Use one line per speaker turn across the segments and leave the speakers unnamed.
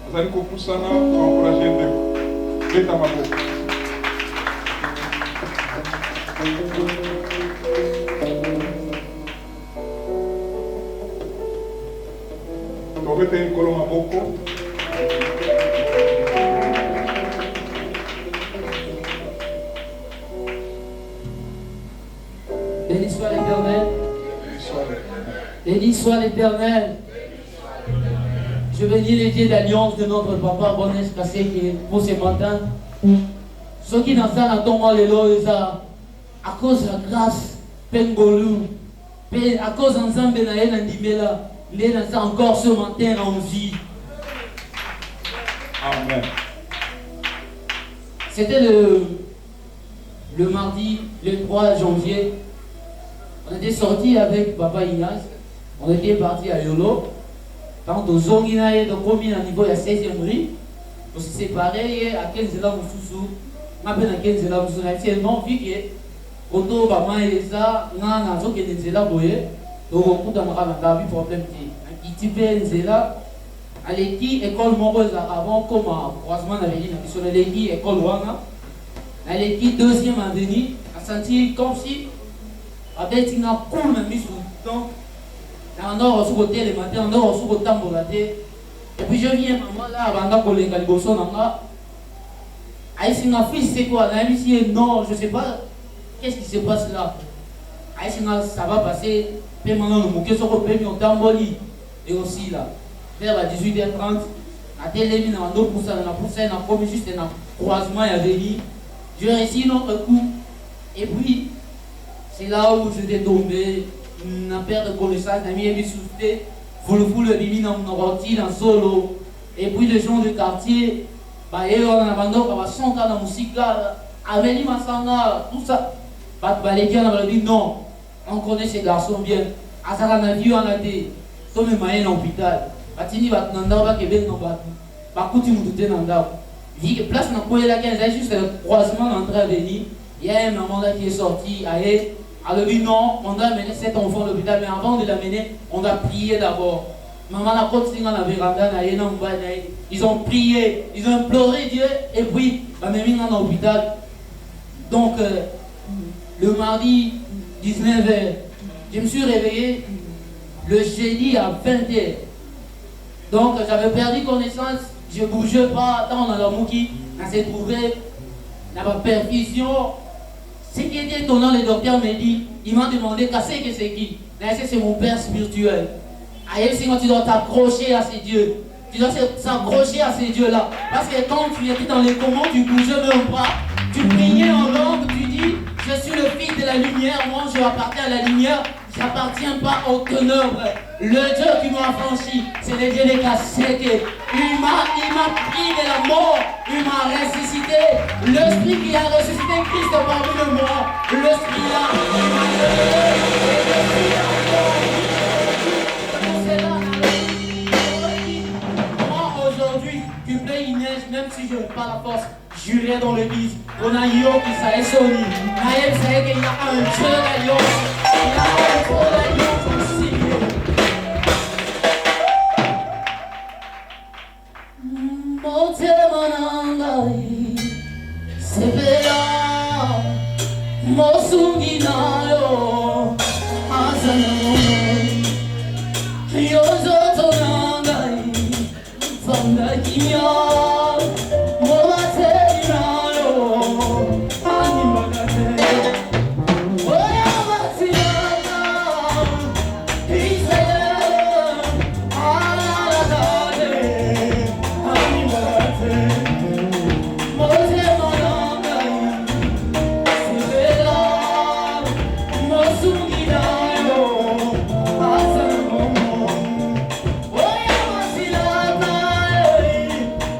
Azali kopusana encourager ndeko. Beta maboko. Tobete nkolo maboko.
Béni soit l'Éternel. Béni soit l'Éternel. Je bénis les dieux d'alliance de notre papa Bonnes Kassé qui est pour ce matin. Ceux qui n'ont pas dans le lot, à cause de la grâce, Pengolu, à cause d'ensemble de la Ndimela, les encore ce matin en vie.
Amen.
C'était le mardi, le 3 janvier. On était sorti avec Papa Ignace. On était parti à Yolo. Quand on zonguinaye donc on à niveau de 16e rue, on s'est séparés à 15 ans sous on appelle à 15 ans sous la tienne non vu que quand on va manger ça on a zo que des là boye donc on peut dans la vie problème qui type là à l'équipe école Morosa avant comme croisement avec une sur l'équipe école Wana à l'équipe deuxième avenue a senti comme si avec une cool même sur donc on a reçu côté le matin, on a reçu côté tambolate. Et puis je viens maman là avant qu'on les galiboson nanga. Aïe ma fille c'est quoi? La vie non, je sais pas qu'est-ce qui se passe là. Aïe ça va passer. Puis maintenant nous moquer sur le premier tamboli et aussi là. Vers la 18h30, à télé on a pour ça, on a poussé, on a commis juste un croisement et venu. Je réussis notre coup. Et puis c'est là où je suis tombé. N'a perte de connaissance, n'a mis soufflé, vous le bimi dans mon rôti, dans solo. Et puis les gens du quartier, bah, et on a abandonné, on va chanter dans la musique là, Amélie Massanga, tout ça. Bah, les gars, on a dit non, on connaît ces garçons bien. À ça, on a vu, on a dit, comme les moyens dans l'hôpital. Bah, tini, bah, nanda, bah, kébé, non, bah, coutu, moutoute, nanda. Vu que place, on a collé la 15, juste le croisement d'entrée à venir. Il y a un maman là qui est sorti, aïe. Alors dit non, on doit amener cet enfant à l'hôpital, mais avant de l'amener, on doit prier d'abord. Maman la continué dans la véranda, ils ont prié, ils ont imploré Dieu, et puis, on m'a mis dans l'hôpital. Donc, le mardi 19h, je me suis réveillé le jeudi à 20h. Donc, j'avais perdu connaissance, je ne bougeais pas, tant dans la mouki, on s'est trouvé, dans ma perfusion. Ce qui était étonnant, le docteur m'a dit, il m'a demandé qu'est-ce que c'est qui? C'est mon père spirituel. Aïe, sinon tu dois t'accrocher à ces dieux. Tu dois s'accrocher à ces dieux-là. Parce que quand tu étais dans les commandes, tu bougeais même pas. Tu priais en langue, tu dis, je suis le fils de la lumière, moi je appartiens à la lumière, j'appartiens pas aux ténèbres. Le Dieu qui m'a affranchi, c'est le Dieu des Kasseke. Il m'a pris de la mort, il m'a ressuscité. L'esprit qui a ressuscité Christ parmi le mort, l'esprit là, il m'a moi aujourd'hui, tu plais une neige, même si je n'ai pas la force, j'irai dans l'église. On a yo qui s'est sonné. Naël sait qu'il y a un Dieu d'alliance. Il y a un Dieu d'alliance aussi. Motemanangai, Sebela, Mosunginayo, Azanamoi, Yozotonangai, Fandakiya.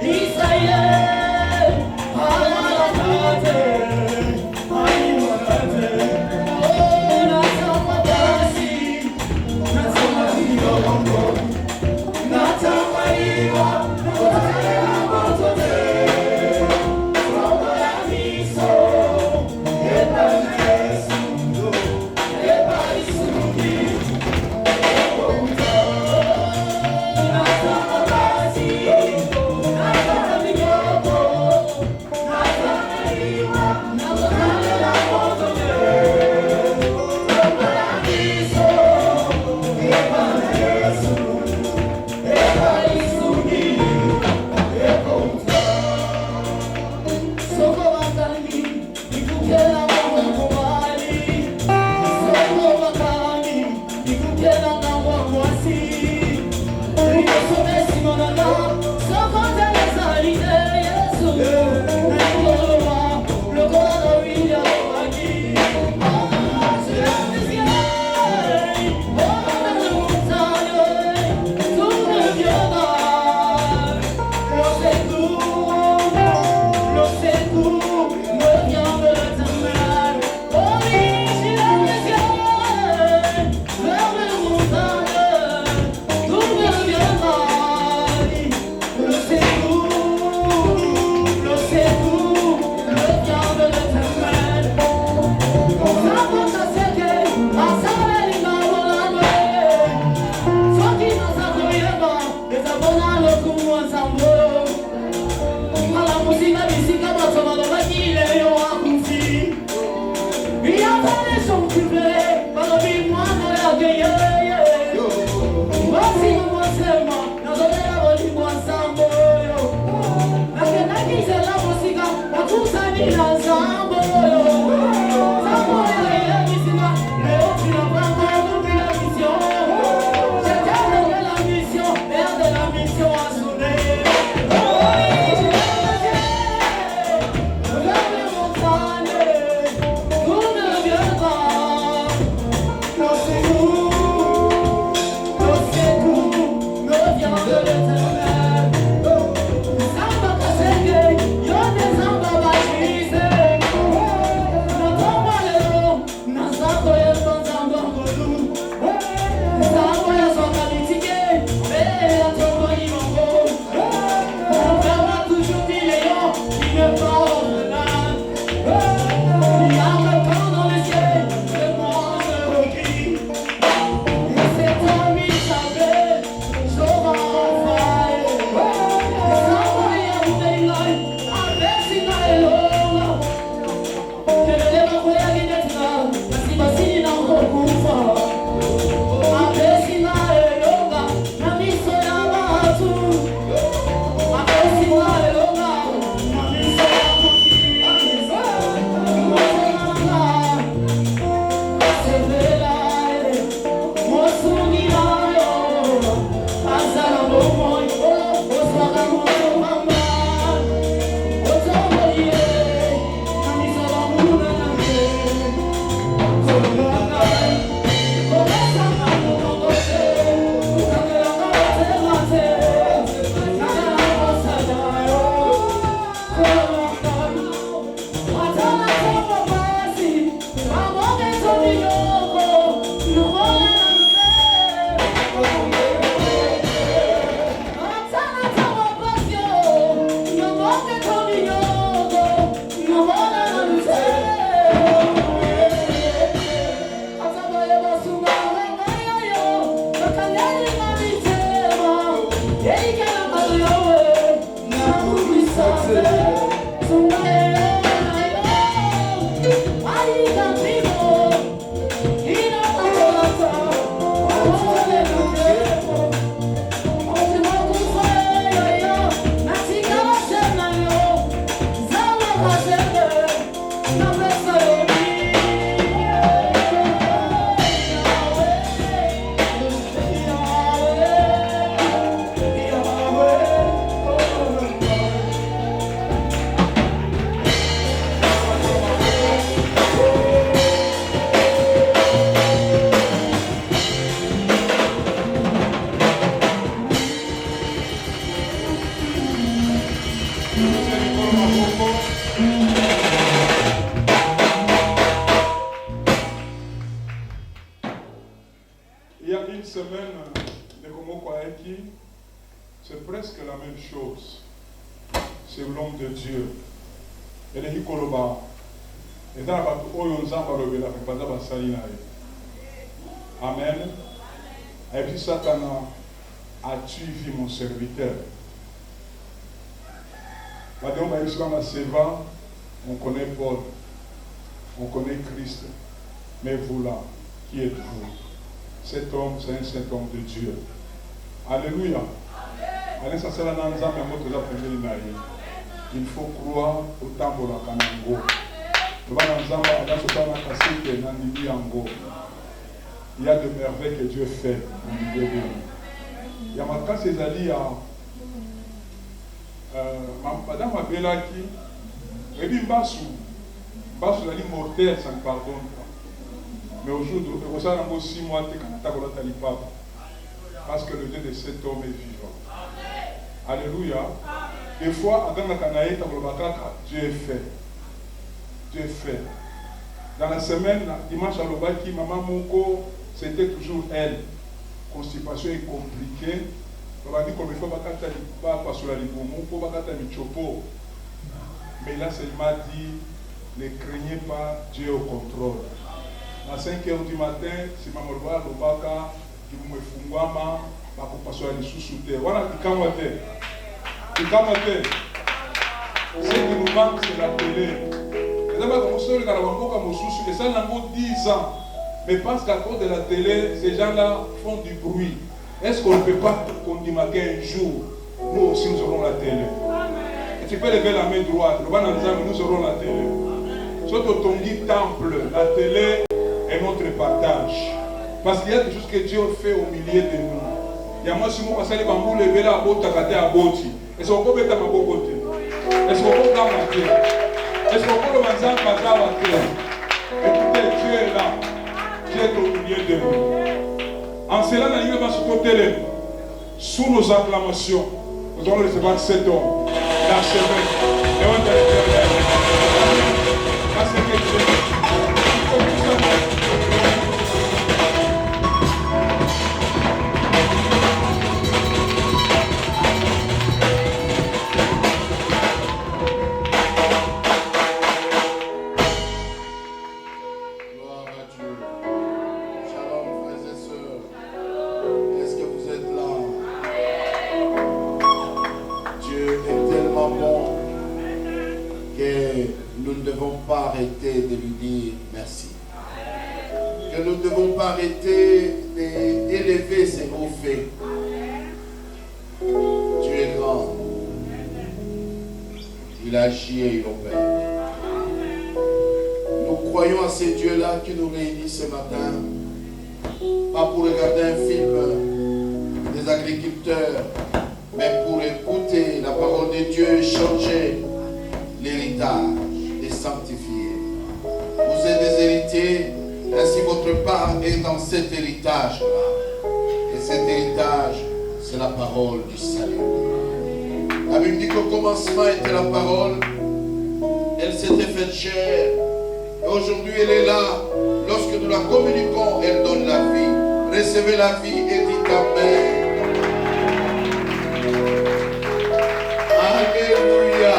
He's
c'est presque la même chose. C'est l'homme de Dieu. Et les Hikoloba, et dans la Amen. Et puis Satan a tué mon serviteur. On connaît Paul, on connaît Christ, mais vous là, qui êtes-vous? Cet homme, c'est un saint homme de Dieu. Alléluia. Il faut croire au temple de la Kanango. Il y a des merveilles que Dieu fait. Il y a ma casse Ezali à Madame Abelaki, et puis Mbassou l'a dit mortel, ça ne pardonne pas. Mais aujourd'hui, on a 6 mois de parce que le Dieu de cet homme est vivant. Alléluia. Des fois, Dieu est fait. Dieu est fait. Dans la semaine, dimanche à Lobaki, Maman Moko, c'était toujours elle. Constipation est compliquée. Mais là, c'est m'a dit, ne craignez pas, Dieu est au contrôle. À 5 h du matin, si Maman Lobaka, qui me fungwama, va passer à l'issue. Voilà, il ce qui nous manque, c'est la télé. Et ça n'a pas 10 ans. Mais parce qu'à cause de la télé, ces gens-là font du bruit. Est-ce qu'on ne peut pas condimaquer un jour, nous aussi nous aurons la télé? Et tu peux lever la main droite. Nous aurons la télé. Surtout ton dit temple, la télé est notre partage. Parce qu'il y a des choses que Dieu fait au milieu de nous. Il y a moi si moi passer les bambous lever la botte à boti. Est-ce qu'on peut mettre ma botte? Est-ce qu'on peut faire ma terre? Est-ce qu'on peut le manger à la terre? Écoutez, Dieu est là. Dieu est au milieu de nous. En cela, nous allons se côté sous nos acclamations. Nous allons recevoir cet homme, l'archevêque, et on va l'éternel. Parce que Dieu, il faut tout ça.
Nous ne devons pas arrêter de lui dire merci. Que nous ne devons pas arrêter d'élever ses hauts faits. Dieu est grand. Il agit et il opère. Nous croyons à ces dieux-là qui nous réunissent ce matin. Pas pour regarder un film des agriculteurs, mais pour écouter la parole de Dieu et changer l'héritage. Sanctifié. Vous êtes des héritiers, ainsi votre part est dans cet héritage-là. Et cet héritage, c'est la parole du salut. La Bible dit qu'au commencement était la parole, elle s'était faite chair, et aujourd'hui elle est là. Lorsque nous la communiquons, elle donne la vie. Recevez la vie et dites Amen. Alléluia.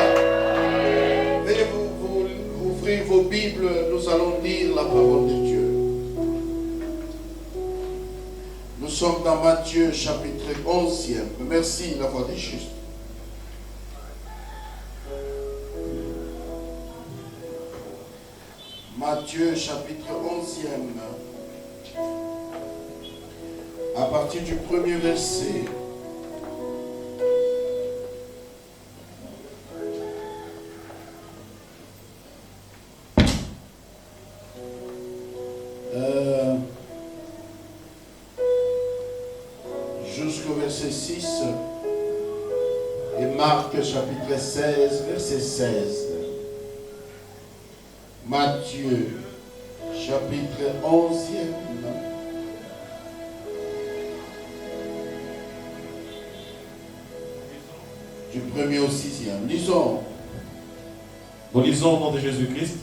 Vos Bibles, nous allons lire la parole de Dieu. Nous sommes dans Matthieu chapitre 11e. Merci la voix des justes. Matthieu chapitre 11e. À partir du premier verset. Jusqu'au verset 6 et Marc chapitre 16 verset 16. Matthieu chapitre 11e du 1er au 6e. Lisons.
Nous lisons au nom de Jésus-Christ.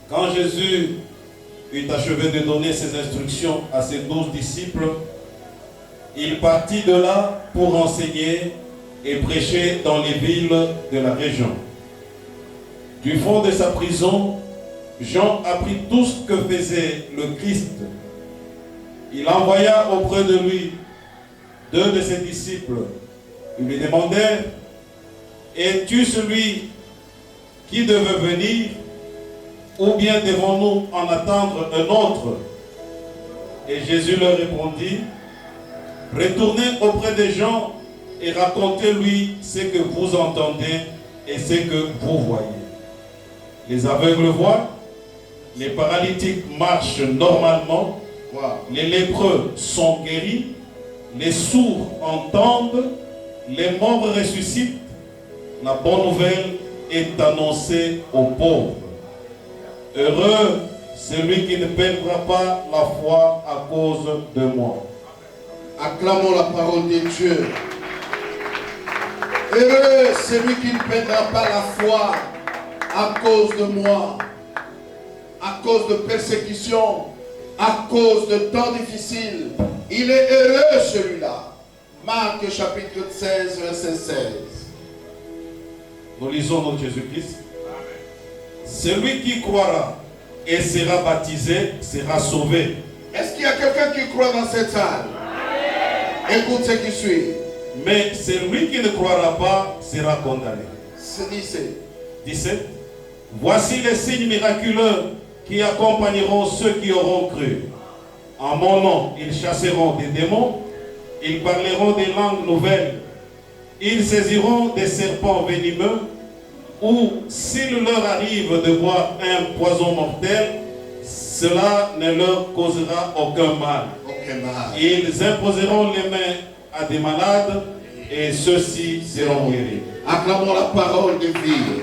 Quand Jésus eut achevé de donner ses instructions à ses 12 disciples, il partit de là pour enseigner et prêcher dans les villes de la région. Du fond de sa prison, Jean apprit tout ce que faisait le Christ. Il envoya auprès de lui 2 de ses disciples. Ils lui demandèrent: es-tu celui qui devait venir, ou bien devons-nous en attendre un autre? Et Jésus leur répondit: retournez auprès des gens et racontez-lui ce que vous entendez et ce que vous voyez. Les aveugles voient, les paralytiques marchent normalement, les lépreux sont guéris, les sourds entendent, les morts ressuscitent. La bonne nouvelle est annoncée aux pauvres. Heureux celui qui ne perdra pas la foi à cause de moi.
Acclamons la parole de Dieu. Heureux celui qui ne perdra pas la foi à cause de moi, à cause de persécution, à cause de temps difficiles. Il est heureux celui-là. Marc chapitre 16, verset 16.
Nous lisons notre Jésus-Christ. Celui qui croira et sera baptisé sera sauvé.
Est-ce qu'il y a quelqu'un qui croit dans cette salle? Écoute ce qui suit.
Mais celui qui ne croira pas sera condamné. 17. Voici les signes miraculeux qui accompagneront ceux qui auront cru. En mon nom, ils chasseront des démons, ils parleront des langues nouvelles, ils saisiront des serpents venimeux, ou s'il leur arrive de boire un poison mortel, cela ne leur causera aucun mal. Ils imposeront les mains à des malades et ceux-ci seront guéris.
Acclamons la parole de vie.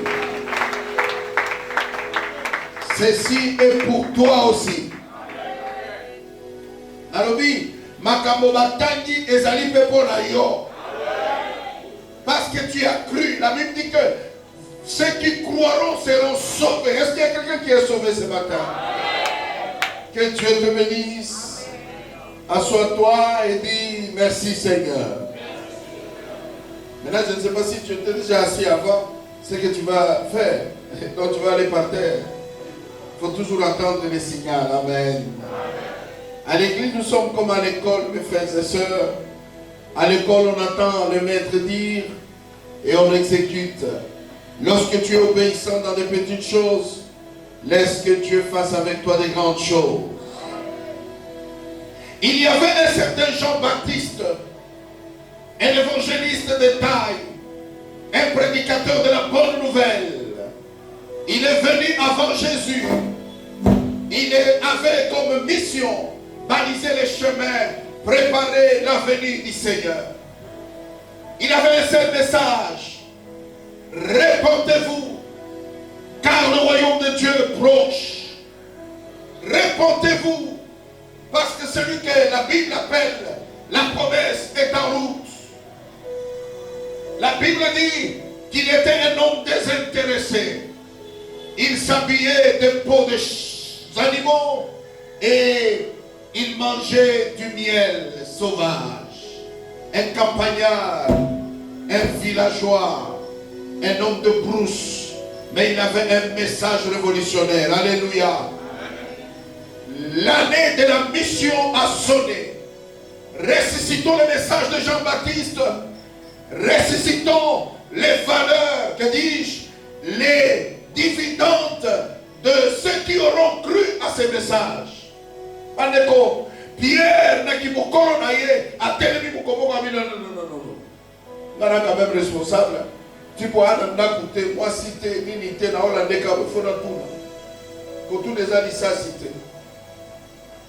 Ceci est pour toi aussi. Alobi, makambo batangi ezali pepo na yo. Parce que tu as cru. La Bible dit que ceux qui croiront seront sauvés. Est-ce qu'il y a quelqu'un qui est sauvé ce matin? Que Dieu te bénisse. Assois-toi et dis merci Seigneur. Maintenant, je ne sais pas si tu étais déjà assis avant, ce que tu vas faire. Donc tu vas aller par terre. Il faut toujours attendre les signaux. Amen. À l'église, nous sommes comme à l'école, mes frères et sœurs. À l'école, on attend le maître dire et on exécute. Lorsque tu es obéissant dans des petites choses, laisse que Dieu fasse avec toi des grandes choses. Il y avait un certain Jean-Baptiste, un évangéliste de taille, un prédicateur de la bonne nouvelle. Il est venu avant Jésus. Il avait comme mission baliser les chemins, préparer la venue du Seigneur. Il avait un seul message: répandez-vous, car le royaume de Dieu est proche. Répandez-vous, parce que celui que la Bible appelle la promesse est en route. La Bible dit qu'il était un homme désintéressé. Il s'habillait de peaux d'animaux et il mangeait du miel sauvage. Un campagnard, un villageois, un homme de brousse, mais il avait un message révolutionnaire. Alléluia. L'année de la mission a sonné. Ressuscitons le message de Jean-Baptiste. Ressuscitons les valeurs, que dis-je, les dividendes de ceux qui auront cru à ces messages. Pandeko, Pierre n'a qui mokoro na ye a télé mukoboko ami non. On est quand même responsable. Tu peux aller n'écouter moi cité unité na Hollande ka faut na tout. Ko tous les amis ça cité.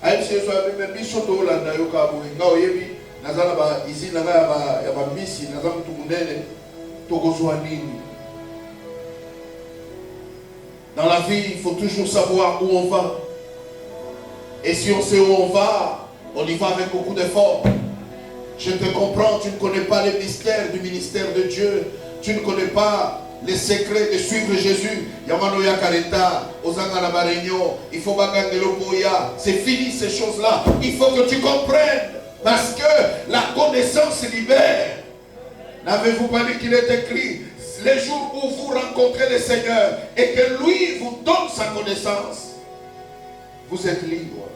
Aïe c'est soit même biso to Hollande yo ka bo nga oyebi nazala ba ici na ya ba misi nazala mutu munene to kozwa nini. Dans la vie, il faut toujours savoir où on va. Et si on sait où on va, on y va avec beaucoup d'efforts. Je te comprends, tu ne connais pas les mystères du ministère de Dieu. Tu ne connais pas les secrets de suivre Jésus. Yamanoya Kareta, Ozanga la Réunion, il faut bagarder le Boya. C'est fini ces choses-là. Il faut que tu comprennes. Parce que la connaissance libère. N'avez-vous pas lu qu'il est écrit? Les jours où vous rencontrez le Seigneur et que lui vous donne sa connaissance, vous êtes libre.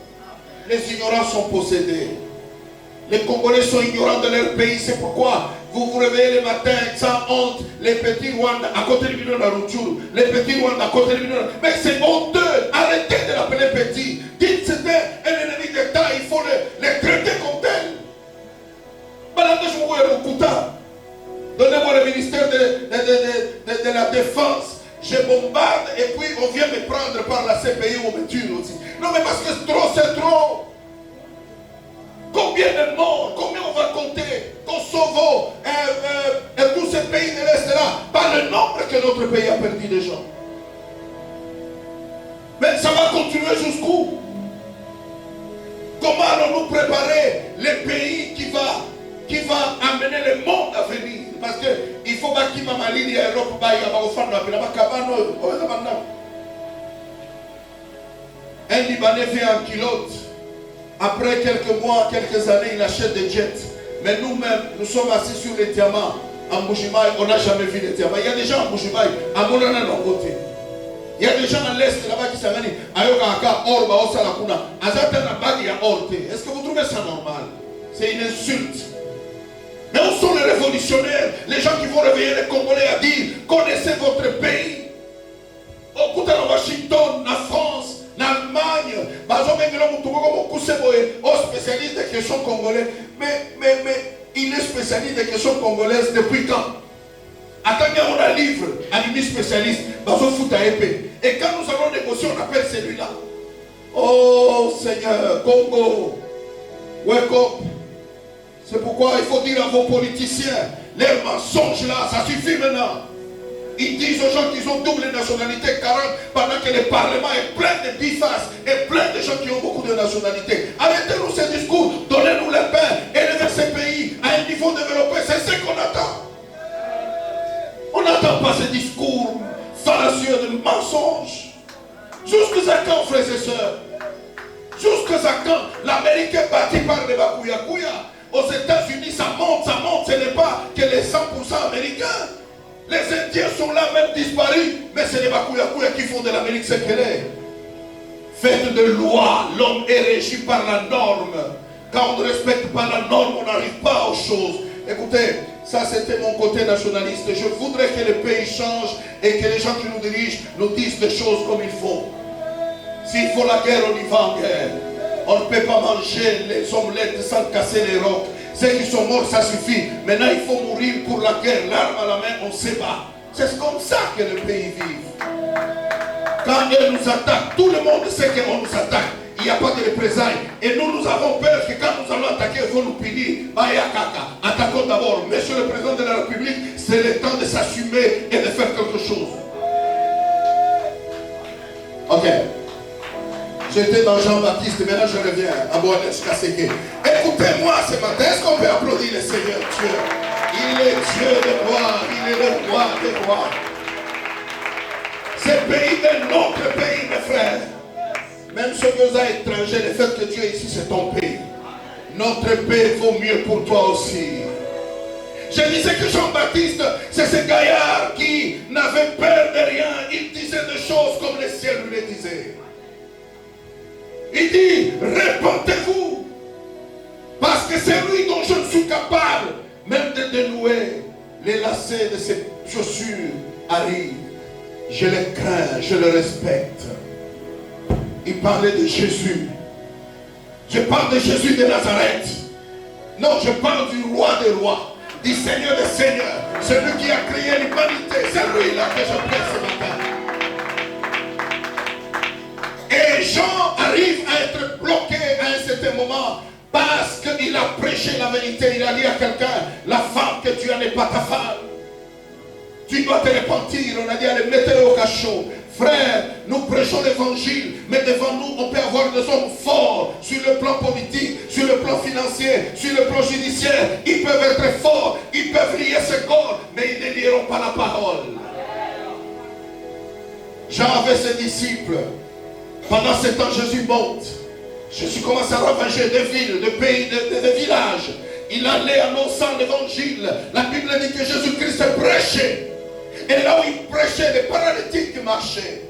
Les ignorants sont possédés. Les Congolais sont ignorants de leur pays. C'est pourquoi vous vous réveillez le matin sans honte. Les petits Rwandais à côté du Bino Naruchuru, les petits Rwandais à côté du Bino. Mais c'est honteux. Arrêtez de l'appeler petit. Dites que c'était un ennemi d'État. Il faut les traiter comme tel. Donnez-moi le ministère de la Défense. Je bombarde et puis on vient me prendre par la CPI ou me tue aussi. Non mais parce que c'est trop. Combien de morts, combien on va compter? Kosovo et tous ces pays de l'Est là, par le nombre que notre pays a perdu de gens. Mais ça va continuer jusqu'où? Comment allons-nous préparer les pays qui va amener le monde à venir? Parce qu'il faut pas qu'il m'a malini à l'Europe, un Libanais vient en kilote. Après quelques mois, quelques années, il achète des jets. Mais nous-mêmes, nous sommes assis sur les diamants. En Mbujimaï, on n'a jamais vu les diamants. Il y a des gens en Mbujimaï, à Monana, non côté. Il y a des gens à l'Est là-bas qui s'en dit Ayoka, Or, Baosa, Lakuna. Azata, Nabagi, il y a Orte. Est-ce que vous trouvez ça normal? C'est une insulte. Mais où sont les révolutionnaires, les gens qui vont réveiller les Congolais à dire connaissez votre pays? Au coup de Washington, la France, l'Allemagne, aux spécialistes des questions congolais. Mais il est spécialiste des questions congolaises depuis quand? Attendez, on a un livre, animé spécialiste, Bazo Fouta épée. Et quand nous allons négocier, on appelle celui-là. Oh Seigneur, Congo, wake up. C'est pourquoi il faut dire à vos politiciens, les mensonges là, ça suffit maintenant. Ils disent aux gens qu'ils ont double nationalité 40 pendant que le Parlement est plein de 10 faces et plein de gens qui ont beaucoup de nationalités. Arrêtez-nous ces discours, donnez-nous le pain, élevez ces pays à un niveau développé, c'est ce qu'on attend. On n'attend pas ces discours fallacieux de mensonges. Jusqu'à quand, frères et sœurs? Jusqu'à quand l'Amérique est bâtie par les Bakuya-Kuya? Aux États-Unis, ça monte, ce n'est pas que les 100% américains. Les Indiens sont là, même disparus, mais c'est les Bakuya-Kuya qui font de l'Amérique ce qu'elle est. Faites de lois, l'homme est régi par la norme. Quand on ne respecte pas la norme, on n'arrive pas aux choses. Écoutez, ça c'était mon côté nationaliste. Je voudrais que le pays change et que les gens qui nous dirigent nous disent des choses comme il faut. S'il faut la guerre, on y va en guerre. On ne peut pas manger les omelettes sans casser les rocs. Ceux qui sont morts, ça suffit. Maintenant, il faut mourir pour la guerre. L'arme à la main, on se bat. C'est comme ça que le pays vit. Quand ils nous attaquent, tout le monde sait qu'on nous attaque. Il n'y a pas de représailles. Et nous avons peur que quand nous allons attaquer, ils vont nous punir. Attaquons d'abord. Monsieur le Président de la République, c'est le temps de s'assumer et de faire quelque chose. Ok. J'étais dans Jean-Baptiste, maintenant je reviens à Boanes Kaseke. Écoutez-moi ce matin, est-ce qu'on peut applaudir le Seigneur Dieu? Il est Dieu de gloire, il est le roi des rois. C'est le pays de notre pays, mes frères. Même ceux qui sont étrangers, le fait que Dieu est ici, c'est ton pays. Notre paix vaut mieux pour toi aussi. Je disais que Jean-Baptiste, c'est ce gaillard qui n'avait peur de rien. Il disait des choses comme le ciel lui les disait. Il dit, répentez-vous. Parce que c'est lui dont je ne suis capable même de dénouer les lacets de ses chaussures arrivent. Je le crains, je le respecte. Il parlait de Jésus. Je parle de Jésus de Nazareth. Non, je parle du roi des rois, du Seigneur des seigneurs, celui qui a créé l'humanité. C'est lui là que je prêche ce matin. Et Jean arrive à être bloqué à un certain moment parce qu'il a prêché la vérité. Il a dit à quelqu'un, la femme que tu as n'est pas ta femme. Tu dois te repentir. On a dit, allez, mettez-le au cachot. Frère, nous prêchons l'évangile, mais devant nous, on peut avoir des hommes forts sur le plan politique, sur le plan financier, sur le plan judiciaire. Ils peuvent être forts, ils peuvent lier ce corps, mais ils ne lieront pas la parole. Jean avait ses disciples. Pendant ce temps, Jésus monte. Jésus commence à ravager des villes, des pays, des villages. Il allait annonçant l'évangile. La Bible dit que Jésus-Christ prêchait. Et là où il prêchait, les paralytiques marchaient.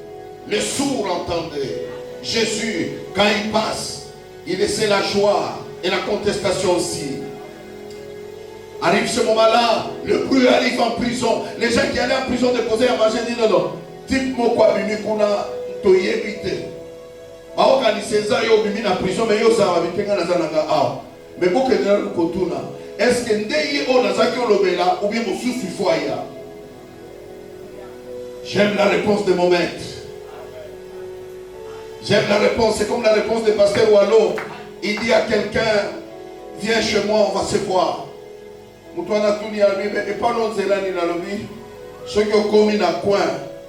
Les sourds entendaient. Jésus, quand il passe, il laissait la joie et la contestation aussi. Arrive ce moment-là, le bruit arrive en prison. Les gens qui allaient en prison déposer à manger disent non, dites-moi quoi, Bimi, qu'on a évité. En prison, mais est-ce que ou bien j'aime la réponse de mon maître. J'aime la réponse. C'est comme la réponse de Pasteur Wallo. Il dit à quelqu'un, viens chez moi, on va se voir. Et pas non zelani na lobi. Ceux qui ont commis dans le coin,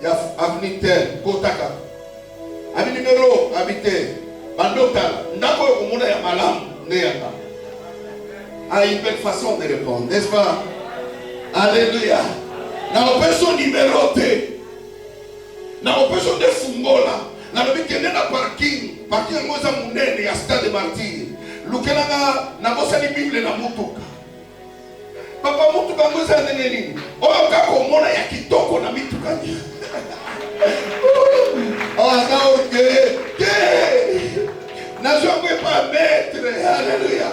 il y a avenue Terre, Kotaka. Ami numéro habité. Bandota, Ndako Omuna ya Malam, Neyaka. A une belle façon de répondre, n'est-ce pas? Alléluia. Dans personne numéroté. Dans personne de Fungola. Dans le but na parking. Parking moza munene ya stade martyr. Lukelanga na bosa ni Bible na mutuka. Papa mutuka moza nini? Oyo kako mona ya kitoko na mituka ni. Oh non, que n'a jamais pas maître. Alléluia.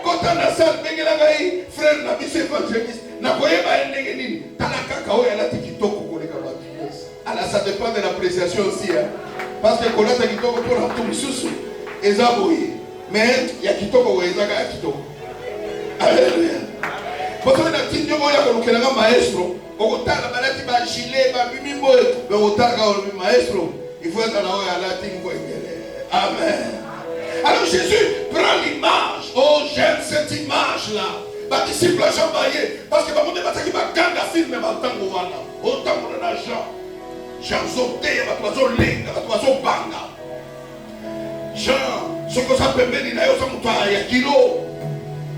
Quand on a ça, frère, n'a pas évangéliste. N'a pas nini. Talaka kao ya la tikitoko kule kama Dieu. Alors ça dépend de l'appréciation aussi. Parce que quand on a kitoko pour un tout sous, ezaboui. Mais il y a kitoko ou ezaka kitoko. Alléluia. Parce que la tinte de moi, il y a un maestro. Au total, la maladie va gilet, va bimbo. Mais au total, le maestro, il faut être dans la tinte. Amen. Alors Jésus prend l'image. Oh, j'aime cette image-là. Les disciples Jean Baye, parce que les gens qui va gagner la film, mais autant qu'on a Jean. Jean Zoté, Jean Linga, Jean Banga. Jean, ce que ça peut mener, il y a un kilo.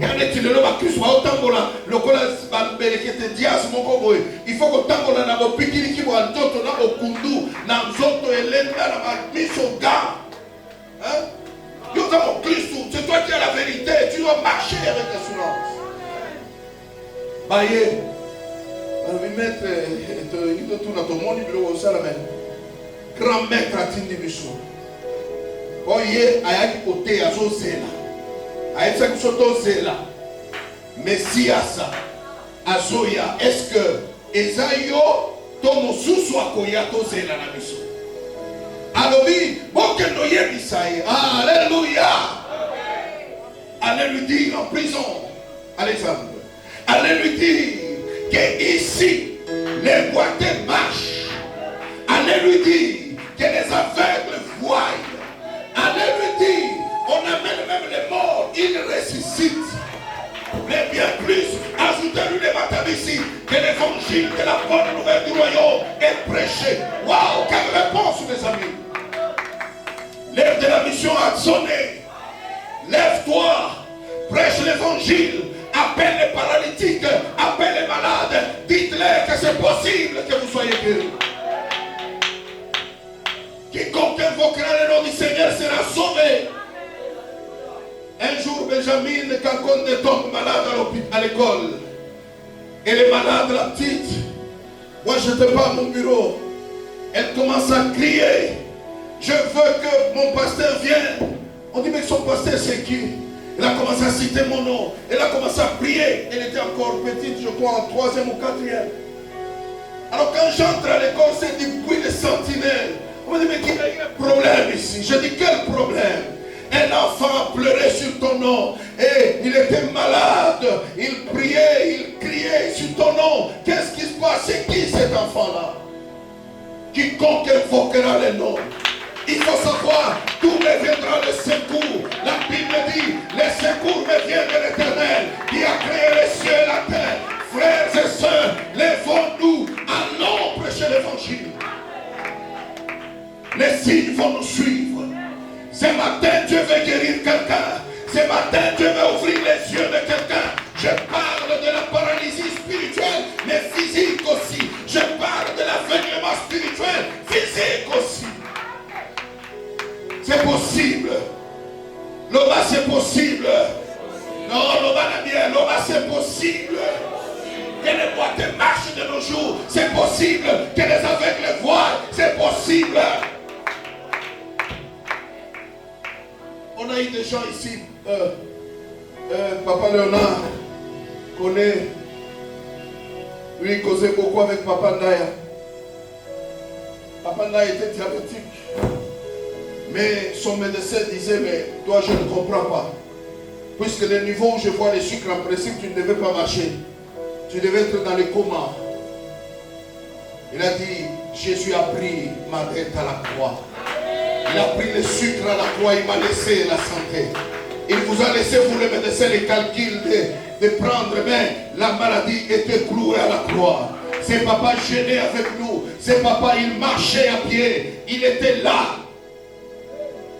Il y a un kilo, il y a autant qu'on a le collège qui était dias, mon coboy. Il faut que tant qu'on a un piquini qui va en d'autres, on a au Kundu, dans d'autres, et l'un dans la mise au gars. C'est toi qui as la vérité, tu dois marcher avec l'assurance. Baye, le maître, il doit tourner à ton monde, il doit aussi la même. Grand maître à Tindi Bissou. Oye, ayaki côté à Zozela. Ayaki soto Zela. Messias, Azoya, est-ce que Esaïo, Tomo Souswa Koya Tozela na Bissou? Alobi, Bokeno Yebisaï. Alléluia. Allez lui dire en prison, Alexandre. Allez lui dire qu'ici, les boiteux marchent. Allez lui dire que les aveugles voient. Allez lui dire, on amène même les morts, ils ressuscitent. Mais bien plus, ajoutez-lui les batailles ici, que l'évangile de la bonne nouvelle du royaume est prêché. Waouh, quelle réponse, mes amis. L'heure de la mission a sonné. Lève-toi, prêche l'évangile. Appelle les paralytiques, appelle les malades, dites-leur que c'est possible que vous soyez guéris. Quiconque invoquera le nom du Seigneur sera sauvé. Un jour, Benjamin, quand on tombe malade à l'école, elle est malade, la petite, moi je n'étais pas à mon bureau, elle commence à crier, je veux que mon pasteur vienne. On dit, mais son pasteur c'est qui? Elle a commencé à citer mon nom. Elle a commencé à prier. Elle était encore petite, je crois, en 3e ou 4e. Alors quand j'entre à l'école, c'est du bruit de sentinelle. On me dit, mais il y a un problème ici. Je dis, quel problème? Un enfant pleurait sur ton nom. Et il était malade. Il priait, il criait sur ton nom. Qu'est-ce qui se passe? C'est qui cet enfant-là? Quiconque invoquera le nom. Il faut savoir d'où me viendra le secours. La Bible dit, le secours me vient de l'Éternel qui a créé les cieux et la terre. Frères et sœurs, lèvons-nous, allons prêcher l'évangile. Les signes vont nous suivre. Ce matin, Dieu veut guérir quelqu'un. Ce matin, Dieu veut ouvrir les yeux de quelqu'un. Je parle de la paralysie spirituelle, mais physique aussi. Je parle de l'aveuglement spirituel, physique aussi. C'est possible. L'Oba, c'est possible. Non, l'Oba n'a bien. L'Oba, c'est possible. Que les boîtes marchent de nos jours. C'est possible. Que les aveugles voient. C'est possible. On a eu des gens ici. Papa Léonard connaît. Lui, il causait beaucoup avec Papa Ndaya. Papa Ndaya était diabétique. Mais son médecin disait, mais toi je ne comprends pas. Puisque le niveau où je vois les sucres, en principe, tu ne devais pas marcher. Tu devais être dans le coma. Il a dit, Jésus a pris ma dette à la croix. Il a pris le sucre à la croix, il m'a laissé la santé. Il vous a laissé, vous les médecins, les calculs de prendre, mais la maladie était clouée à la croix. C'est papa gêné avec nous. C'est papa, il marchait à pied. Il était là.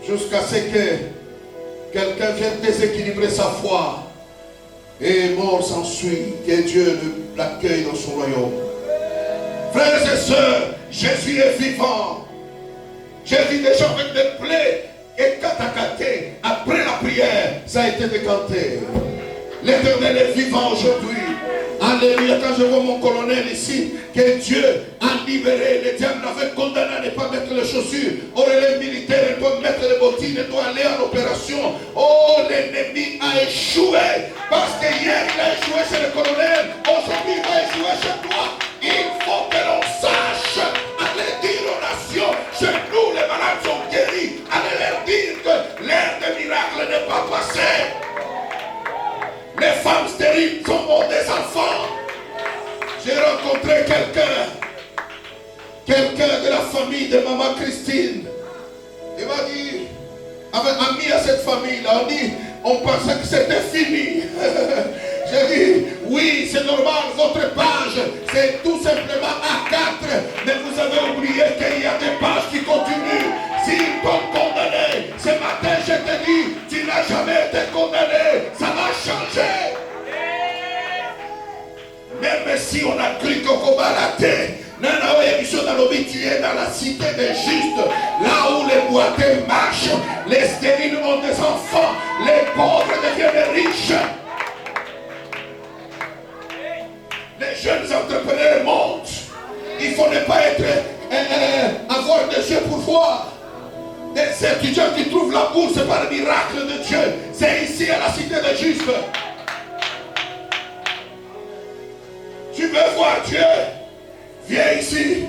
Jusqu'à ce que quelqu'un vienne déséquilibrer sa foi. Et mort s'ensuit. Que Dieu l'accueille dans son royaume. Frères et sœurs, Jésus est vivant. J'ai vu des gens avec des plaies. Et catacaté, après la prière, ça a été décanté. L'Éternel est vivant aujourd'hui. Alléluia. Quand je vois mon colonel ici, que Dieu a libéré, le diable avait condamné à ne pas mettre les chaussures. Or, les militaires doivent mettre les bottines, ils doivent aller à l'opération. Oh, l'ennemi a échoué. Parce que hier, il a échoué chez le colonel. Aujourd'hui, il va échouer chez toi. Il faut que l'on sache. Allez dire aux nations, chez nous, les malades sont guéris. Allez leur dire que l'ère des miracles n'est pas passée. Les femmes stériles sont mortes des enfants. J'ai rencontré quelqu'un de la famille de maman Christine. Il m'a dit, ami à cette famille-là, on pensait que c'était fini. J'ai dit, oui, c'est normal, votre page, c'est tout simplement A4, mais vous avez oublié qu'il y a des pages qui continuent. S'ils t'ont condamné, ce matin je te dis, tu n'as jamais été condamné, ça va changer. Même si on a cru qu'on va rater, tu es dans la cité des justes, là où les boiteux marchent, les stériles ont des enfants, les pauvres deviennent riches. Les jeunes entrepreneurs montent. Il faut ne pas avoir des yeux pour voir. Des étudiants qui trouvent la bourse par le miracle de Dieu. C'est ici à la cité des justes. Tu veux voir Dieu? Viens ici.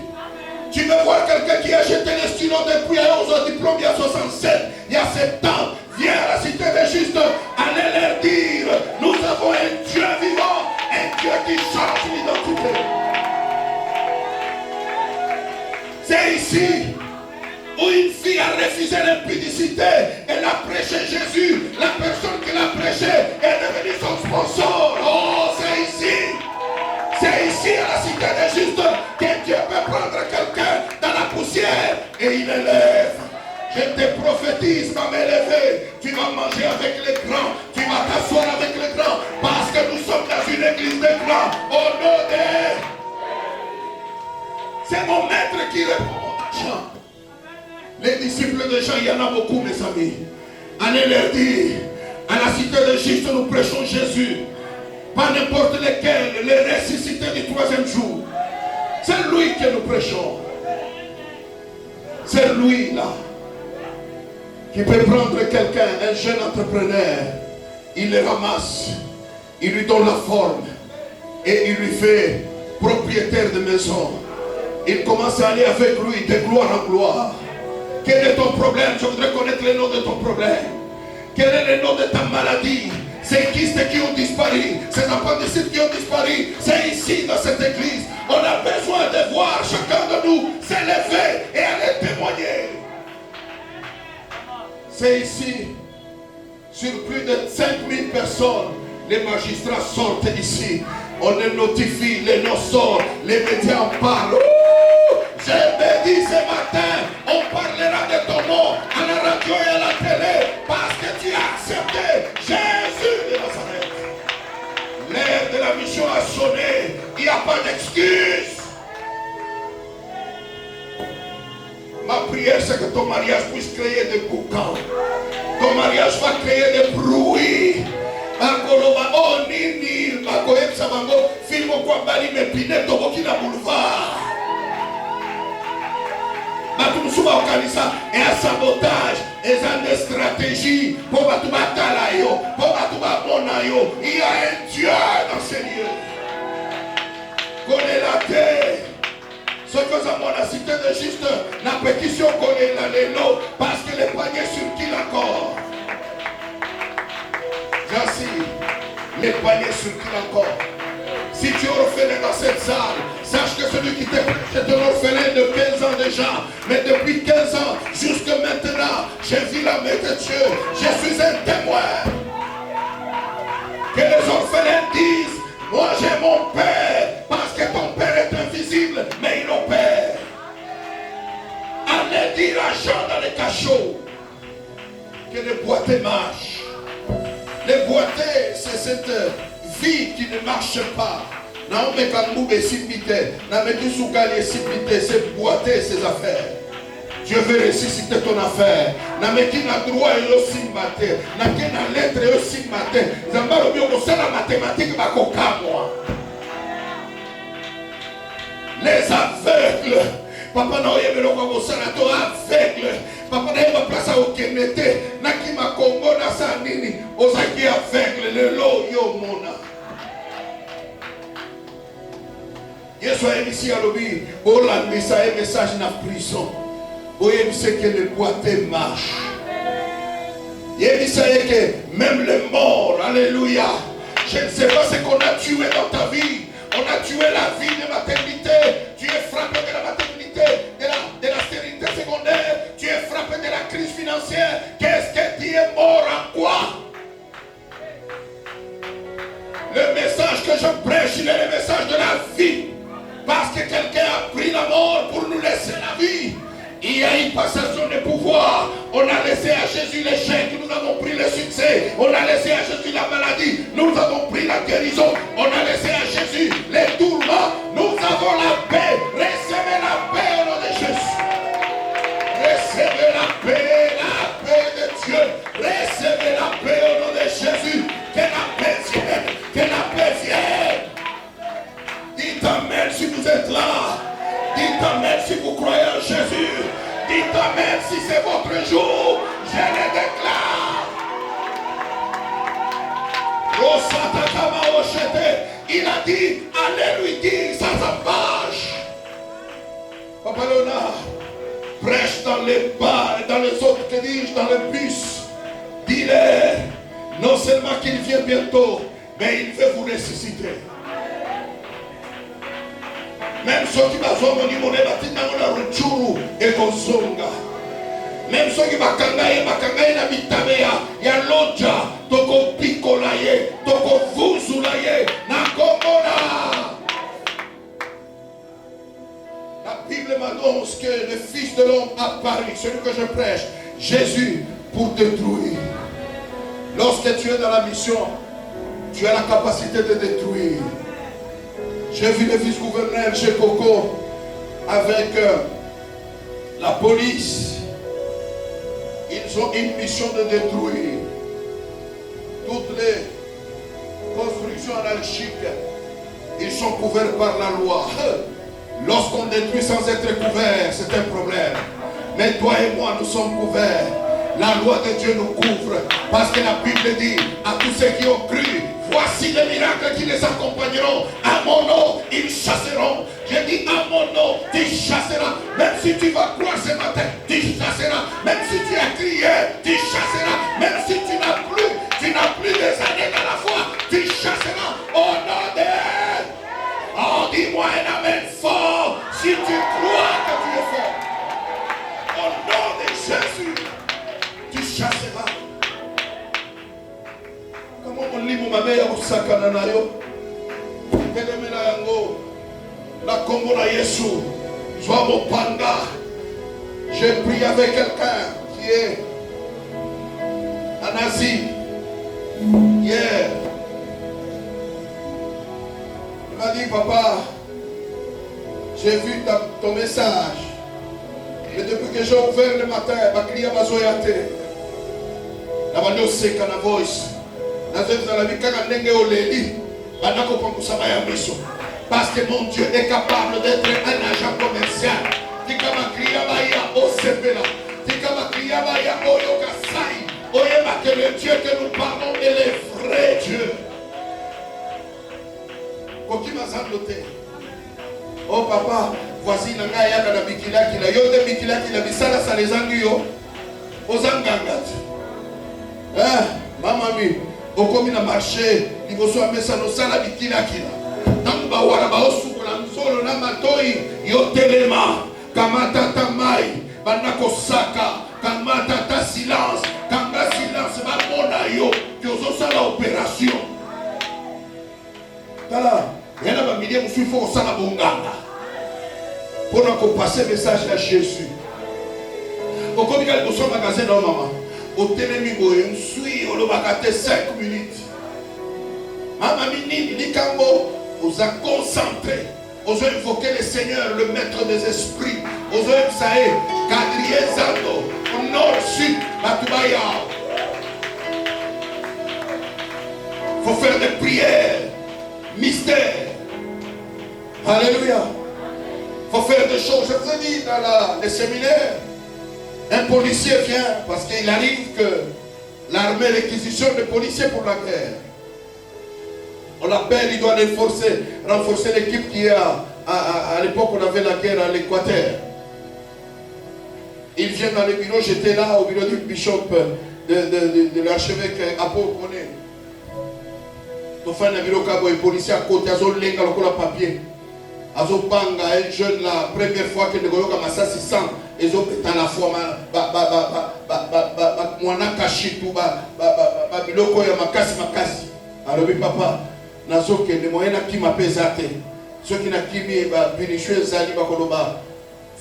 Tu veux voir quelqu'un qui a jeté les stylos depuis 11 diplômes il y a 67, il y a 7 ans. Viens à la cité des justes. Allez leur dire, nous avons un Dieu vivant, un Dieu qui change l'identité. C'est ici où une fille a refusé l'impudicité. Elle a prêché Jésus. La personne qui l'a prêché est devenue son sponsor. Oh, c'est ici. C'est ici à la cité des justes que Dieu peut prendre quelqu'un dans la poussière et il élève. Je te prophétise, va m'élever. Tu vas manger avec les grands. Tu vas t'asseoir avec les grands. Parce que nous sommes dans une église de grands. Au nom de... C'est mon maître qui répond. Jean. Les disciples de Jean, il y en a beaucoup, mes amis. Allez leur dire, à la cité de justes, nous prêchons Jésus. Pas n'importe lequel, le ressuscité du 3e jour. C'est lui que nous prêchons. C'est lui là qui peut prendre quelqu'un, un jeune entrepreneur, il le ramasse, il lui donne la forme et il lui fait propriétaire de maison. Il commence à aller avec lui de gloire en gloire. Quel est ton problème? Je voudrais connaître le nom de ton problème. Quel est le nom de ta maladie? Ces kystes qui ont disparu, ces appendicites qui ont disparu, c'est ici dans cette église. On a besoin de voir chacun de nous s'élever et aller témoigner. C'est ici, sur plus de 5000 personnes, les magistrats sortent ici. On les notifie, les noms sortent, les médias en parlent. Je me dis ce matin, on parlera de ton nom à la radio et à la télé parce que tu as accepté Jésus de Nazareth. L'heure de la mission a sonné, il n'y a pas d'excuse. Ma prière, c'est que ton mariage puisse créer des boucans. Ton mariage va créer des bruits. Oh, nini, makoyem sabango, film au quoi bali me pinet, toboki na boulevard. Batumsuba okanisa, et un sabotage, et une stratégie pour Batouba Talayo, pour Batouba Monayo. Il y a un Dieu dans ces lieux. Connais la terre. Ce que ça m'a cité de juste la pétition connaît la lélo parce que les paniers circulent encore. Merci. Les paniers circulent encore. Si tu es orphelin dans cette salle, sache que celui qui t'est prêché est un orphelin de 15 ans déjà. Mais depuis 15 ans, jusque maintenant, j'ai vu la main de Dieu. Je suis un témoin. Que les orphelins disent, moi j'ai mon père, parce que ton père est invisible, mais il opère. Allez dire à Jean dans les cachots que les boiteux marchent. Les boiteux, c'est cette vie qui ne marche pas. C'est boiter ses affaires. Dieu veut ressusciter ton affaire. Nameki na droit et aussi matin. Nameki na lettre et aussi matin. Zambaro bio ko sala mathématique ba ko kamwa. Les aveugles. Papa na oyebelo ko sala to aveugle. Papa na yeba place au kenete. Naki makongo na sa nini. Ozaki aveugle le lo yo mona. Yesu a émis à l'obéir. Oh la message message na prison. Oui, c'est que le boiteux marche. Il dit que même les morts, alléluia. Je ne sais pas ce qu'on a tué dans ta vie. On a as tué la vie de maternité. Tu es frappé de la maternité, de la stérilité secondaire. Tu es frappé de la crise financière. Qu'est-ce que tu es mort en quoi? Le message que je prêche, il est le message de la vie. Parce que quelqu'un a pris la mort pour nous laisser la vie. Il y a une passation de pouvoir. On a laissé à Jésus l'échec, nous avons pris le succès. On a laissé à Jésus la maladie, nous avons pris la guérison. On a laissé à Jésus les tourments, nous avons la paix. Recevez la paix au nom de Jésus. Recevez la paix de Dieu. Recevez la paix au nom de Jésus. Que la paix vienne, que la paix vienne. Dites amen si vous êtes là. Dites amen si vous croyez en Jésus. Dites amen si c'est votre jour. Je le déclare. Il a dit, allez lui dire ça s'empêche. Papa Léonard, prêche dans les bars, dans les autres, que dis-je, dans le bus. Dis-leur, non seulement qu'il vient bientôt, mais il veut vous ressusciter. Même ceux qui vont venir à Rutshuru et Kozonga. Même ceux qui vont kangaye na mitabea ya loja toko pikolaye toko vuzulaye na komona. La Bible m'annonce que le Fils de l'homme apparut, celui que je prêche, Jésus, pour détruire. Lorsque tu es dans la mission, tu as la capacité de détruire. J'ai vu le vice-gouverneur chez Coco avec la police. Ils ont une mission de détruire toutes les constructions anarchiques. Ils sont couverts par la loi. Lorsqu'on détruit sans être couvert, c'est un problème. Mais toi et moi, nous sommes couverts. La loi de Dieu nous couvre. Parce que la Bible dit à tous ceux qui ont cru, voici les miracles qui les accompagneront. À mon nom, ils chasseront. J'ai dit à mon nom, tu chasseras. Même si tu vas croire ce matin, tu chasseras. Même si tu as crié, tu chasseras. Même si tu n'as plus des années dans la foi, tu chasseras. Au nom de... Oh, dis-moi un amen fort. Si tu crois que tu es fort. Au nom de Jésus, tu chasseras. Comment on lit mon mamé au sakananayo? Kedemela yango. La Congo na Yesu. Joa mon panda. J'ai prié avec quelqu'un qui est en Asie. Hier. Il m'a dit, papa, j'ai vu ton message. Et depuis que j'ai ouvert le matin, ma cliente m'a zoyate. La bande sec à la voice. La zone dans la vie, quand on est au lit, parce que mon Dieu est capable d'être un agent commercial. Tu comme un client au Sepela. Tu comme un client au Yokasai. Oyez-moi que le Dieu que nous parlons est le vrai Dieu. Oh papa, voici la gaya de la bikila qui la yo de bikila qui la bisala ça les anguillo. Aux angangat. Hein, maman mi, au comme na marché, il faut soit mettre ça no sala bikila qui la. Tant ba wara ba osukola msolo na matoi yo telema kamata tamai banako saka kamata ta silence kanga silence ba mona yo que ozo sala opération. Tala, il y a un millier de faut ça la bonganga. Pour nous passer le message à Jésus. Au comme il y a le magasin dans maman. Au télémibo, on suit, on va gâter 5 minutes. Maman mini, ni kambo, on a concentré. On a invoqué le Seigneur, le maître des esprits. On a saé, quadrillé zando, nord, sud, batubaya. Il faut faire des prières. Mystère. Alléluia. Il faut faire des choses. Je vous ai dit dans les séminaires, un policier vient parce qu'il arrive que l'armée réquisitionne des policiers pour la guerre. On l'appelle, il doit renforcer l'équipe qui est à l'époque on avait la guerre à l'Équateur. Il vient dans le bureau, j'étais là au bureau du bishop de l'archevêque Apo Koné. tofani na biloka boye policier à côté azolenga lokola papier azobanga un jeune la première fois que ndekoloka masasi 100 ezobeta na fois mwana kashitu biloko ya makasi alobi papa nazokende moyen nakima mpe eza te soki nakimi bapunisho ezali bakoloba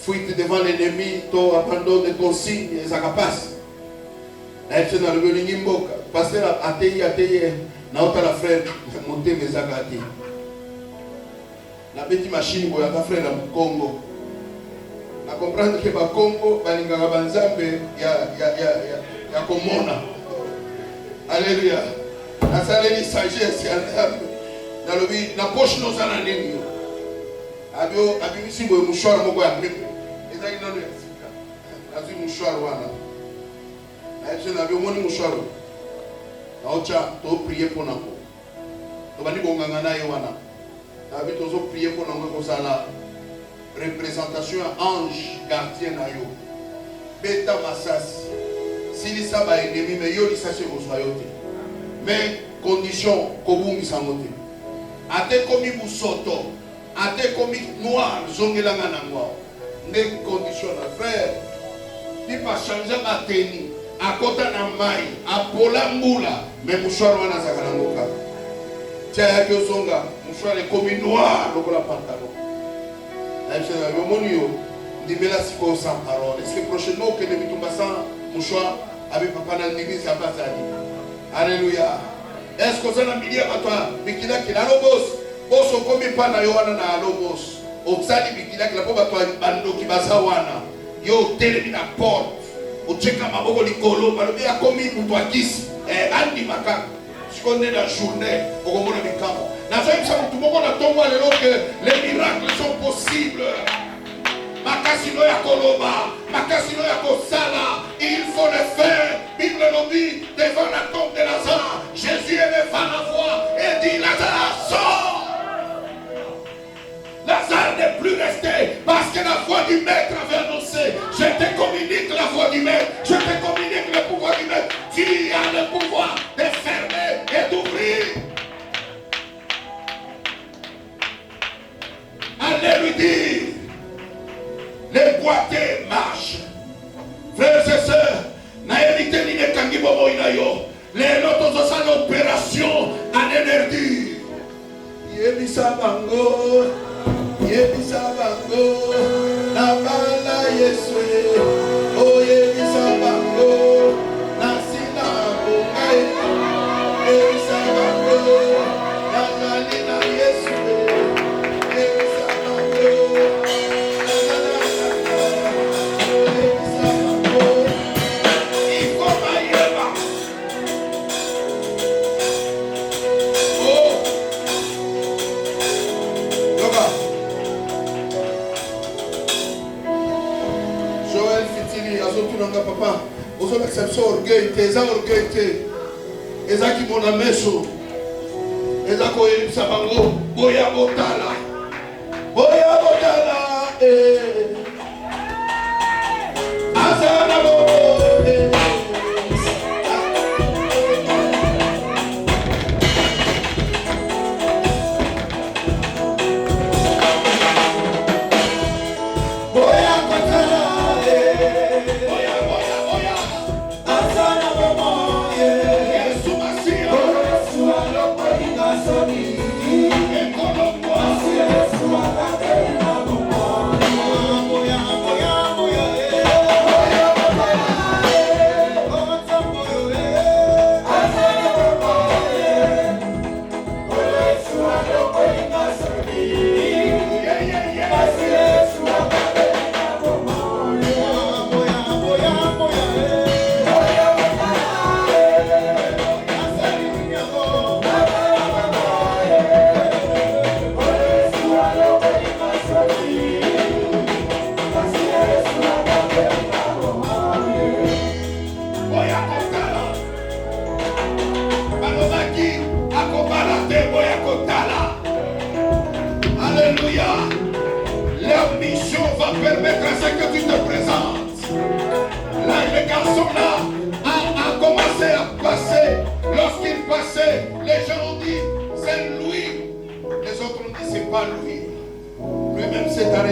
fuite devant l'ennemi to abandon de consigne ezaka pasi naye mpe nalobi olingi mboka paster ateye naotala frère motema ezaka te nabeti machine boye ata frère ya Congo na comprendre ke bakongo balingaka banzambe ya komona. Alléluia. Nasaleli sagesse ya nzambe nalobi na poche nozala nini yo abimisi boye mouchoir moko ya pepe ezali nano ya sika nazwi mouchoir wana nayebi nabi omoni mouchoir naotya toprie mpo nango tobandi bonganga na ye wana nabi tozoprie mpo nango ekozala représentation ya ange gardien na yo beta masasi silisa baennemi me yo lisasi ekozwa yo te mais condition kobungisa yango te ate komi busoto ate komi noir zongelanga nango nde condition na frère lipa change bateni akota na mai apola mbula me mouchoir wana azaka nango kaka tia yaki ozonga mouchoir ekomi noir lokola pantalon nayebisana yomoni yo ndimela sikoyo sans parole est-ce que prochainement okende bitumba sans mouchoir abi papa na ndimisi apasali. Alléluia. Est-ce que vous avez mis à toi bikila kila lobos boso komi pa na yo wana na lobos otsali bikila kila po batwa bando ki bazawana yo telemi na porte ocheka maboko likolo balobi akomi mutu akisi andi maka sikonde na journée okomona bikamo na zo yebisa mutu moko na tongo lelo que les miracles sont possibles. Makasino ya koloba, makasino ya kosala, il faut le faire. Bible nous dit, devant la tombe de Lazare, Jésus éleva la voix et dit, Lazare, sors. Lazare n'est plus resté parce que la voix du maître avait annoncé. Je te communique la voix du maître, je te communique le pouvoir du maître. Tu as le pouvoir de fermer et d'ouvrir. Allez lui dire. Les boîtiers marchent. Frères et sœurs, naïvité ni ne kangi bobo inayo. Les lotos osent l'opération en énergie. Yebisa bango, nabala yeswe. Oh yebisa bango, nasina bongai. Yebisa bango, nagalina yeswe. Yebisa bango. Papa, vous avez accepté orgueil, tes orgueil, ezaki mona meso, ezako elipsa bango, boya botala, azana bo,
Yes,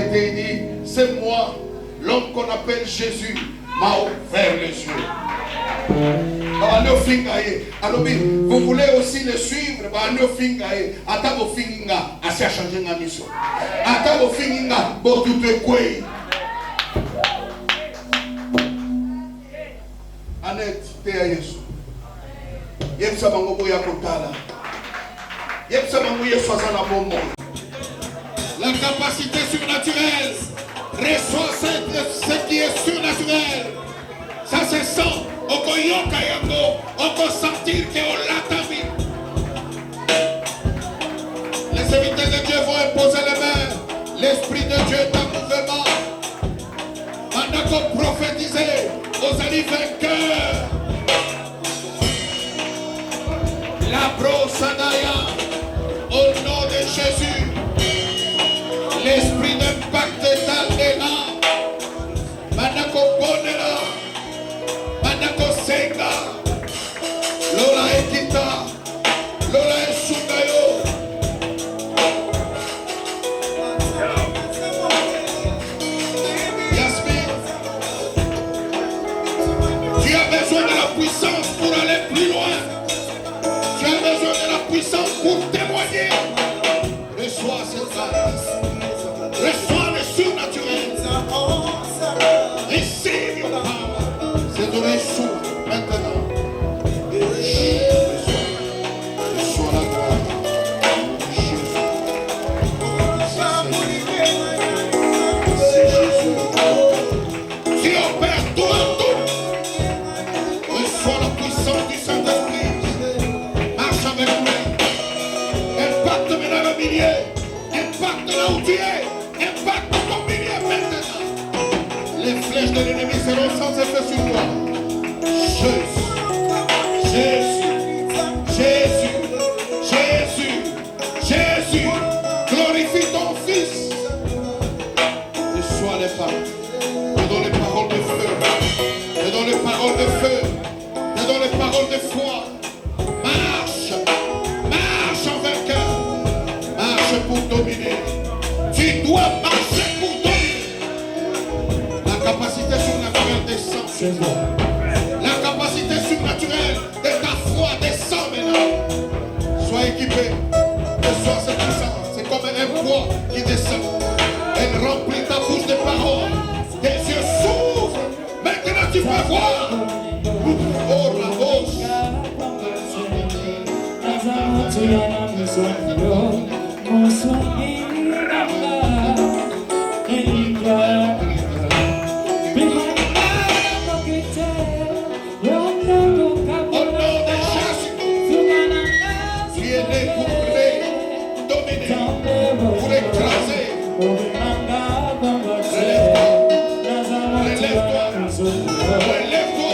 arrêté, il dit, c'est moi, l'homme qu'on appelle Jésus, m'a ouvert les yeux. Vous voulez aussi le suivre? Annette, t'es à Yesu. Yepsa bango ya kotala. Yepsa bango Yesu azana bombo. La capacité surnaturelle reçoit ce qui est surnaturel. Ça se sent. On peut sentir qu'on l'attend. Les serviteurs de Dieu vont imposer les mains. L'Esprit de Dieu est en mouvement. Pendant qu'on prophétisait aux alliés vainqueurs. La brosadaya, au nom de Jésus. L'esprit d'impact est là. Pendant qu'on bonne là. Senga, Lola Ekita, Lola Esungayo. Yasmine, tu as besoin de la puissance pour aller plus loin. Tu as besoin de la puissance pour témoigner. Reçois cette grâce. Reçois le surnaturel. Receive your power. C'est de reçoit. Maintenant, reçois la gloire. C'est Jésus. Tu opères tout en tout. Reçois la puissance du Saint-Esprit. Marche avec lui. Impacte maintenant le milieu. Impacte là où tu es. Impacte ton milieu maintenant. Les flèches de l'ennemi seront sans effet sur toi. Jésus, glorifie ton Fils. Reçois les paroles. Te donne les paroles de feu. Te donne les paroles de feu. Te donne les paroles de foi. Marche. Marche en vainqueur. Marche pour dominer. Tu dois marcher pour dominer. La capacité surnaturelle descend chez toi. La capacité surnaturelle de ta foi descend maintenant. Sois équipé. Reçois cette puissance. C'est comme un poids qui descend. Elle remplit ta bouche de paroles. Tes yeux s'ouvrent. Maintenant tu peux voir. Oh la bouche. Relève-toi.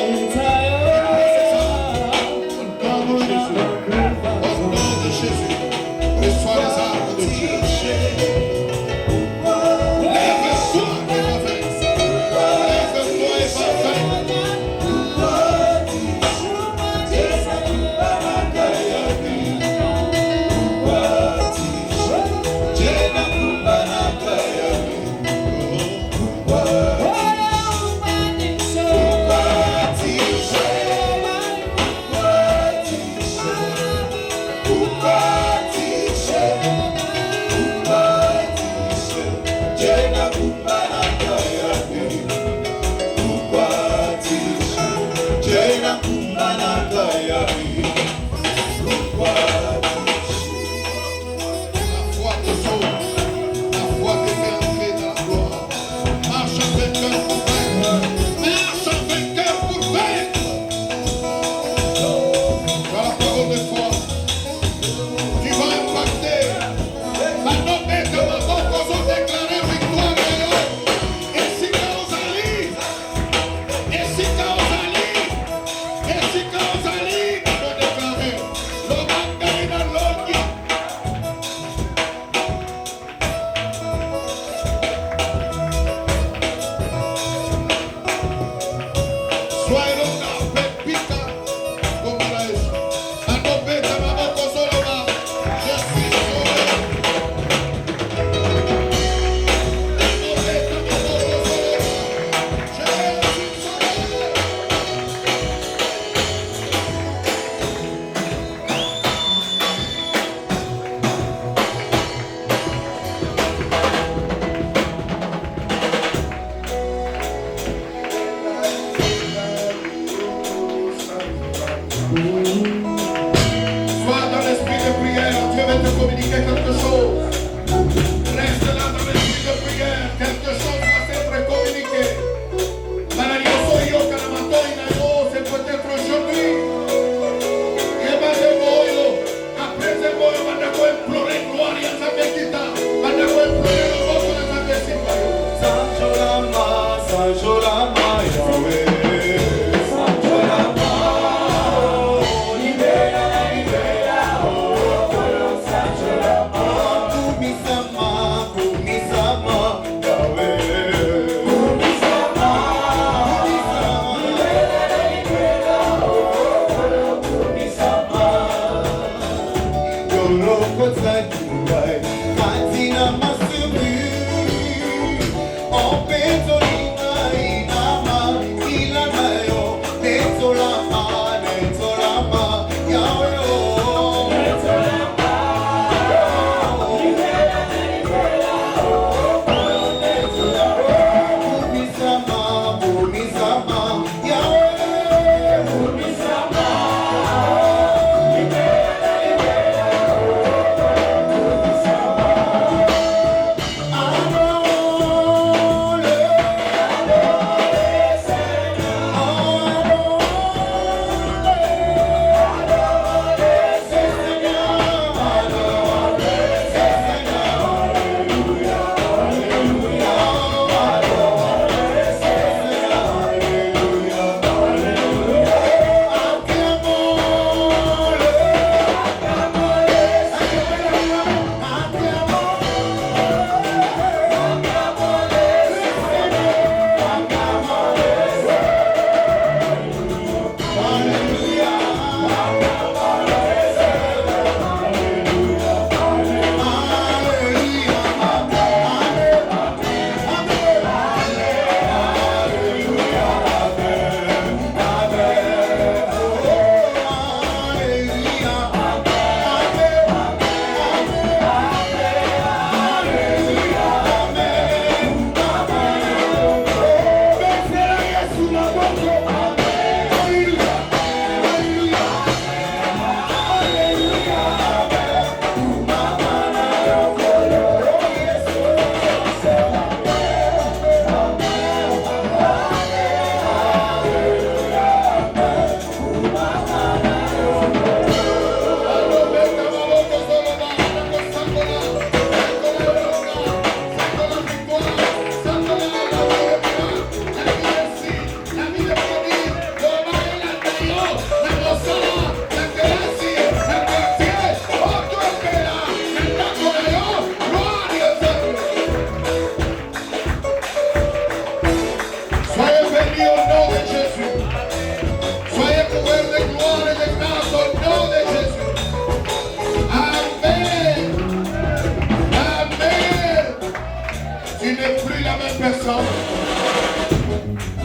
plus la même personne.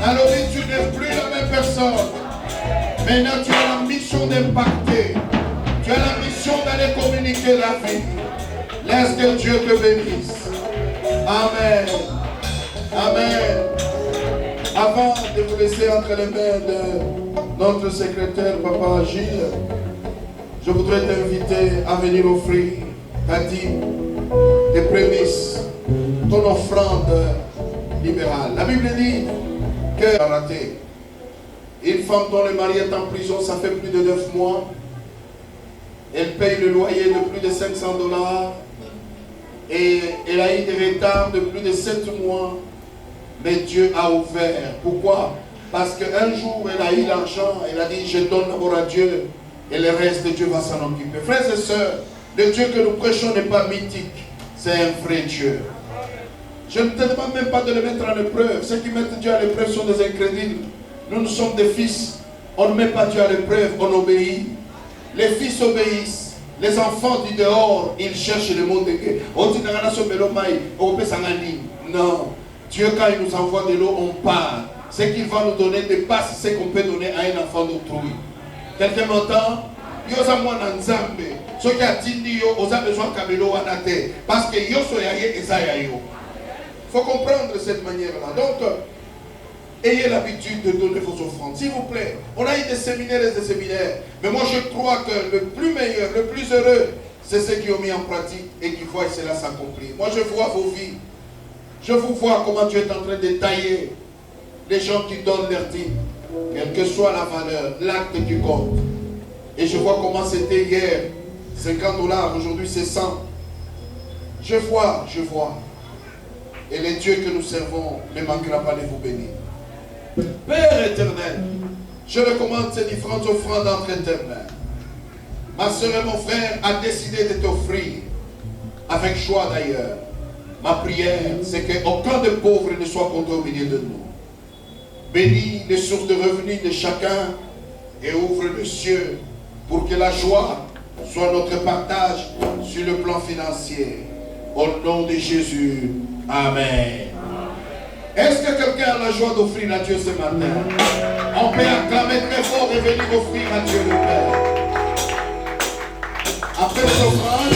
Alors tu n'es plus la même personne. Maintenant tu as la mission d'impacter. Tu as la mission d'aller communiquer la vie. Laisse que Dieu te bénisse. Amen. Amen. Avant de vous laisser entre les mains de notre secrétaire, Papa Gilles, je voudrais t'inviter à venir offrir ta dîme, tes prémices, ton offrande libérale. La Bible dit que raté. Une femme dont le mari est en prison, ça fait plus de 9 mois. Elle paye le loyer de plus de $500 et elle a eu des retards de plus de 7 mois. Mais Dieu a ouvert. Pourquoi? Parce qu'un jour, elle a eu l'argent, elle a dit, je donne d'abord à Dieu et le reste, Dieu va s'en occuper. Frères et sœurs, le Dieu que nous prêchons n'est pas mythique, c'est un vrai Dieu. Je ne te demande même pas de le mettre en épreuve. Ceux qui mettent Dieu à l'épreuve sont des incrédules. Nous sommes des fils. On ne met pas Dieu à l'épreuve, on obéit. Les fils obéissent. Les enfants du dehors, ils cherchent le monde de Dieu. Non. Dieu, quand il nous envoie de l'eau, on part. Ce qu'il va nous donner dépasse ce qu'on peut donner à un enfant d'autrui. Quelqu'un m'entend? Ceux qui ont dit, ils ont besoin de l'eau à la terre. Parce que yo soyaye et ça yayo. Il faut comprendre de cette manière-là. Donc, ayez l'habitude de donner vos offrandes. S'il vous plaît, on a eu des séminaires et des séminaires. Mais moi, je crois que le plus meilleur, le plus heureux, c'est ceux qui ont mis en pratique et qui voient cela s'accomplir. Moi, je vois vos vies. Je vous vois comment Dieu est en train de tailler les gens qui donnent leur dîme. Quelle que soit la valeur, l'acte qui compte. Et je vois comment c'était hier. $50, aujourd'hui c'est 100. Je vois. Et le Dieu que nous servons ne manquera pas de vous bénir. Père éternel, je recommande ces différentes offrandes entre tes mains. Ma soeur et mon frère a décidé de t'offrir, avec joie d'ailleurs. Ma prière, c'est qu'aucun des pauvres ne soit compté au milieu de nous. Bénis les sources de revenus de chacun et ouvre le ciel pour que la joie soit notre partage sur le plan financier. Au nom de Jésus, Amen. Est-ce que quelqu'un a la joie d'offrir à Dieu ce matin? On peut acclamer très fort et venir offrir à Dieu le Père. Après l'offrande,